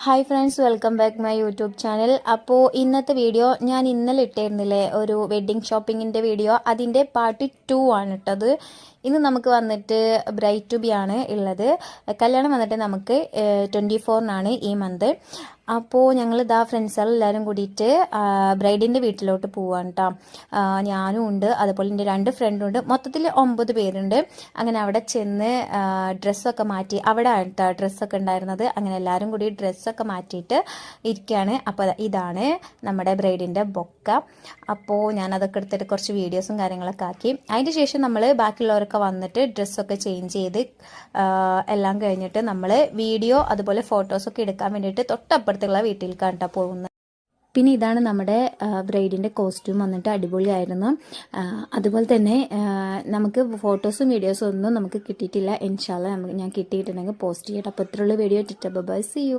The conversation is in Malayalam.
Hi friends, welcome back my YouTube channel. അപ്പോൾ ഇന്നത്തെ വീഡിയോ ഞാൻ ഇന്നലെ ഇട്ടായിരുന്നില്ലേ, ഒരു വെഡ്ഡിങ് ഷോപ്പിങ്ങിൻ്റെ വീഡിയോ, അതിൻ്റെ പാർട്ട് 2 ആണ് ഇട്ടത്. ഇന്ന് നമുക്ക് വന്നിട്ട് ബ്രൈഡ് ടു ബി ആണ് ഉള്ളത്. കല്യാണം വന്നിട്ട് നമുക്ക് 24-നാണ് ഈ മന്ത്. അപ്പോൾ ഞങ്ങൾ ഇതാ ഫ്രണ്ട്സുകളെല്ലാവരും കൂടിയിട്ട് ബ്രൈഡിൻ്റെ വീട്ടിലോട്ട് പോവാണ് കേട്ടോ. ഞാനും ഉണ്ട്, അതുപോലെ എൻ്റെ 2 ഫ്രണ്ടും ഉണ്ട്. മൊത്തത്തിൽ 9 പേരുണ്ട്. അങ്ങനെ അവിടെ ചെന്ന് ഡ്രസ്സൊക്കെ മാറ്റി, അവിടെ കേട്ടോ ഡ്രസ്സൊക്കെ ഉണ്ടായിരുന്നത്. അങ്ങനെ എല്ലാവരും കൂടി ഡ്രസ്സൊക്കെ മാറ്റിയിട്ട് ഇരിക്കുകയാണ്. അപ്പോൾ ഇതാണ് നമ്മുടെ ബ്രൈഡിൻ്റെ ബൊക്ക. അപ്പോൾ ഞാനതൊക്കെ എടുത്തിട്ട് കുറച്ച് വീഡിയോസും കാര്യങ്ങളൊക്കെ ആക്കി. അതിന് ശേഷം നമ്മൾ ബാക്കിയുള്ളവരൊക്കെ വന്നിട്ട് ഡ്രസ്സൊക്കെ ചേഞ്ച് ചെയ്ത് എല്ലാം കഴിഞ്ഞിട്ട് നമ്മൾ വീഡിയോ അതുപോലെ ഫോട്ടോസൊക്കെ എടുക്കാൻ വേണ്ടിയിട്ട് തൊട്ടപ്പുറത്തുള്ള വീട്ടിലേക്കാണ് കേട്ടോ പോകുന്നത്. പിന്നെ ഇതാണ് നമ്മുടെ ബ്രൈഡിൻ്റെ കോസ്റ്റ്യൂം വന്നിട്ട് അടിപൊളിയായിരുന്നു. അതുപോലെ തന്നെ നമുക്ക് ഫോട്ടോസും വീഡിയോസും ഒന്നും നമുക്ക് കിട്ടിയിട്ടില്ല. ഇൻഷാല്ലാ ഞാൻ കിട്ടിയിട്ടുണ്ടെങ്കിൽ പോസ്റ്റ് ചെയ്യട്ടെ. അപ്പോൾ ഇത്രയുള്ള വീഡിയോ. By, see you.